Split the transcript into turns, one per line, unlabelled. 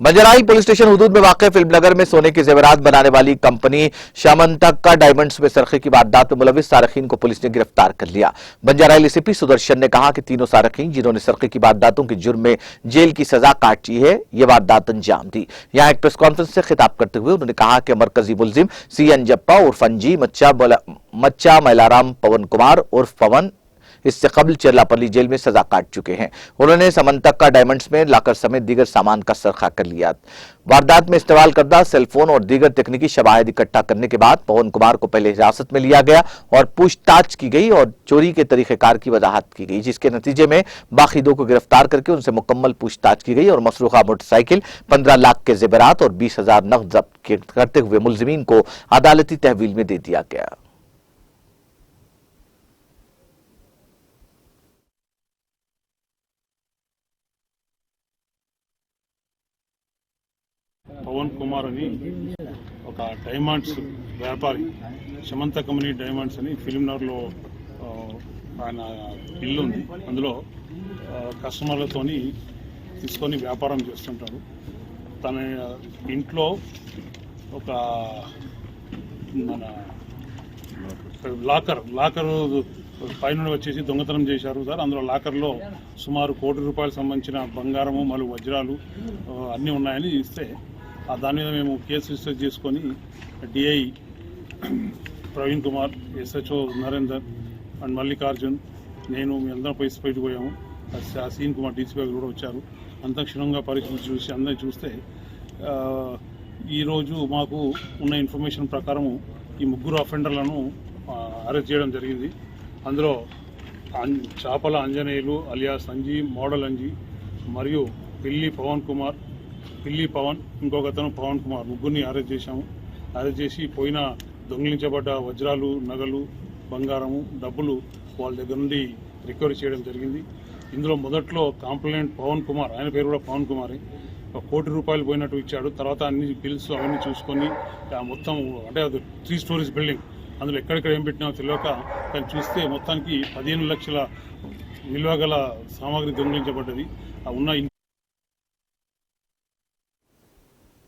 बंजराई police station हुदूद में वाक़ फिल्मनगर में सोने के जेवरात बनाने वाली कंपनी शमंतका डायमंड्स में सरखे की वारदात में मुलविस सारखीन को पुलिस ने गिरफ्तार कर लिया। बंजराई एसीपी सुदर्शन ने कहा कि तीनों सारखीन जिन्होंने सरखे की वारदातों के जुर्म में जेल की सजा काटी है, ये वारदात अंजाम दी। यहां एक प्रेस कॉन्फ्रेंस से खिताब करते हुए उन्होंने कहा कि मरकजी मुलजिम सी अंजप्पा उर्फ अंजी, मच्चा मैलाराम पवन कुमार उर्फ पवन इससे कबल चिरलापल्ली जेल में सजा काट चुके हैं। उन्होंने समंतका डायमंड्स में लाकर समेत दीगर सामान का सरखा कर लिया। वारदात में इस्तेमाल करदा सेलफोन और दीगर तकनीकी शवाहिद इकट्ठा करने के बाद पवन कुमार को पहले हिरासत में लिया गया और पूछताछ की गई और चोरी के तरीकेकार की वजाहत की गई, जिसके नतीजे में बाकी दो को गिरफ्तार करके उनसे मुकम्मल पूछताछ की गई और मसरूखा मोटरसाइकिल, 15 लाख के जेवरात और 20,000 नकद जब्त करते हुए मुलजिमीन को अदालती तहवील में दे दिया गया।
పవన్ కుమార్ అని ఒక డైమండ్స్ వ్యాపారి, శమంత కంపెనీ డైమండ్స్ అని ఫిల్మ్నగర్లో ఆయన ఇల్లు ఉంది. అందులో కస్టమర్లతోని తీసుకొని వ్యాపారం చేస్తుంటాడు. తన ఇంట్లో ఒక మన లాకర్ పైన వచ్చేసి దొంగతనం చేశారు సార్. అందులో లాకర్లో సుమారు ₹1 కోటి సంబంధించిన బంగారము మరియు వజ్రాలు అన్నీ ఉన్నాయని ఇస్తే దాని మీద మేము కేసు రిజిస్టర్ చేసుకొని DI Praveen Kumar, SHO Narender and Mallikarjun, నేను మీ అందరం బయటకు పోయాము. సీన్ కుమార్ డీసీపీ కూడా వచ్చారు. అంతా క్షుణ్ణంగా పరిస్థితి చూసి అందరినీ చూస్తే ఈరోజు మాకు ఉన్న ఇన్ఫర్మేషన్ ప్రకారము ఈ ముగ్గురు అఫెండర్లను అరెస్ట్ చేయడం జరిగింది. అందులో చాపల అంజనేయులు అలియాస్ అంజీ, మోడల్ అంజీ మరియు పిల్లి పవన్, ఇంకొక అతను పవన్ కుమార్, ముగ్గురిని అరెస్ట్ చేశాము. అరెస్ట్ చేసి పోయిన దొంగిలించబడ్డ వజ్రాలు, నగలు, బంగారము, డబ్బులు వాళ్ళ దగ్గర నుండి రికవరీ చేయడం జరిగింది. ఇందులో మొదట్లో కంప్లైంట్ పవన్ కుమార్, ఆయన పేరు కూడా పవన్ కుమారే, ₹1 కోటి పోయినట్టు ఇచ్చాడు. తర్వాత అన్ని బిల్స్ అవన్నీ చూసుకొని మొత్తం అంటే అది 3 స్టోరీస్ బిల్డింగ్, అందులో ఎక్కడెక్కడ ఏం పెట్టినా తెలియక కానీ చూస్తే మొత్తానికి 15 లక్షల విలువ గల సామాగ్రి దొంగిలించబడ్డది. ఉన్న